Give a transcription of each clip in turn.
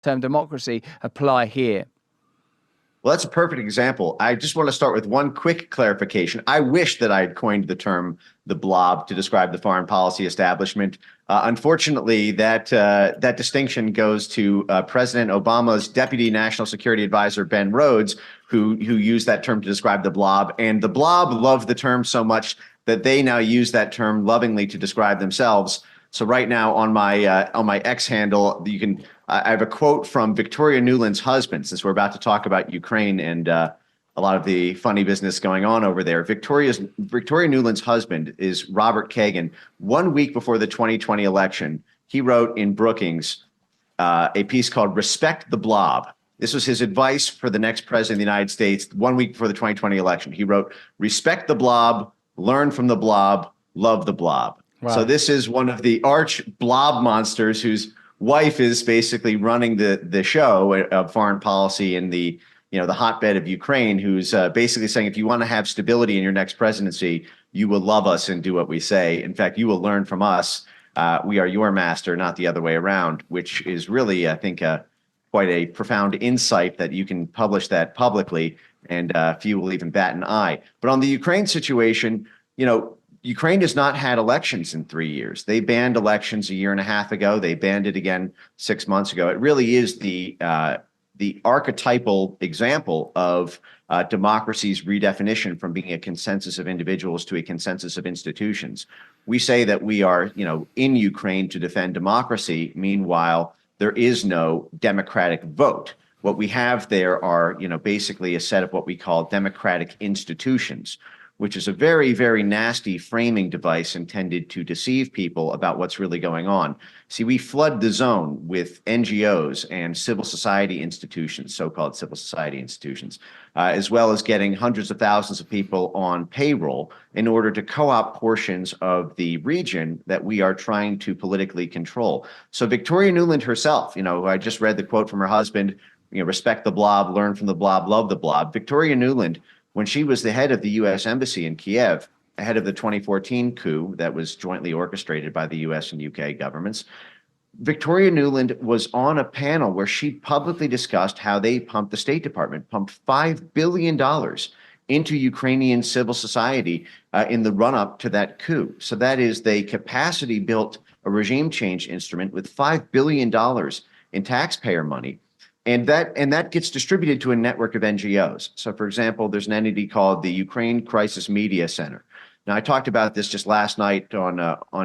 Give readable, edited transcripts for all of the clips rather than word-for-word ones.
term democracy apply here? Well, that's a perfect example. I just want to start with one quick clarification. I wish that I had coined the term the blob to describe the foreign policy establishment. Unfortunately, that distinction goes to President Obama's Deputy National Security Advisor, Ben Rhodes, who used that term to describe the blob. And the blob loved the term so much that they now use that term lovingly to describe themselves. So right now on my X handle, you can I have a quote from Victoria Nuland's husband, since we're about to talk about Ukraine and a lot of the funny business going on over there. Victoria Nuland's husband is Robert Kagan. 1 week before the 2020 election, he wrote in Brookings a piece called "Respect the Blob." This was his advice for the next president of the United States 1 week before the 2020 election. He wrote, "Respect the blob, learn from the blob, love the blob." Wow. So this is one of the arch blob monsters whose wife is basically running the show of foreign policy in the hotbed of Ukraine, who's basically saying, if you want to have stability in your next presidency, you will love us and do what we say. In fact, you will learn from us. We are your master, not the other way around, which is really, I think, quite a profound insight that you can publish that publicly, and few will even bat an eye. But on the Ukraine situation, Ukraine has not had elections in 3 years. They banned elections a year and a half ago. They banned it again 6 months ago. It really is the archetypal example of democracy's redefinition from being a consensus of individuals to a consensus of institutions. We say that we are, in Ukraine to defend democracy. Meanwhile, there is no democratic vote. What we have there are, basically a set of what we call democratic institutions, which is a very, very nasty framing device intended to deceive people about what's really going on. See, we flood the zone with NGOs and civil society institutions, so-called civil society institutions, as well as getting hundreds of thousands of people on payroll in order to co-opt portions of the region that we are trying to politically control. So Victoria Nuland herself, I just read the quote from her husband, respect the blob, learn from the blob, love the blob. Victoria Nuland, when she was the head of the U.S. Embassy in Kiev, ahead of the 2014 coup that was jointly orchestrated by the U.S. and U.K. governments, Victoria Nuland was on a panel where she publicly discussed how they pumped, the State Department pumped $5 billion into Ukrainian civil society in the run-up to that coup. So that is, they capacity built a regime change instrument with $5 billion in taxpayer money. And that gets distributed to a network of NGOs. So, for example, there's an entity called the Ukraine Crisis Media Center. Now, I talked about this just last night on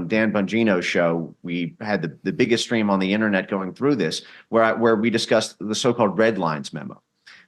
Dan Bongino's show. We had the biggest stream on the internet going through this, where we discussed the so-called Red Lines memo.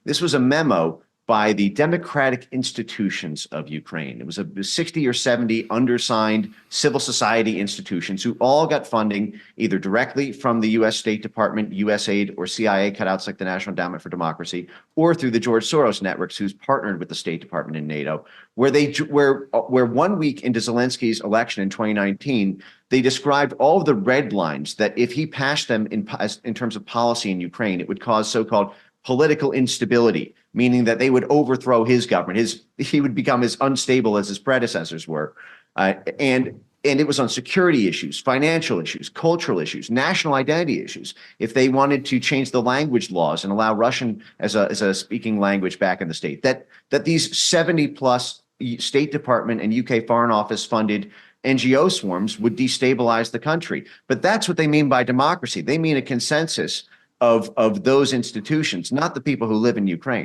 This was a memo by the democratic institutions of Ukraine. It was 60 or 70 undersigned civil society institutions who all got funding either directly from the U.S. State Department, USAID, or CIA cutouts like the National Endowment for Democracy, or through the George Soros networks, who's partnered with the State Department and NATO, where 1 week into Zelensky's election in 2019, they described all of the red lines that if he passed them in terms of policy in Ukraine, it would cause so-called political instability, meaning that they would overthrow his government. He would become as unstable as his predecessors were. And it was on security issues, financial issues, cultural issues, national identity issues. If they wanted to change the language laws and allow Russian as a speaking language back in the state, that these 70 plus State Department and UK Foreign Office funded NGO swarms would destabilize the country. But that's what they mean by democracy. They mean a consensus of those institutions, not the people who live in Ukraine.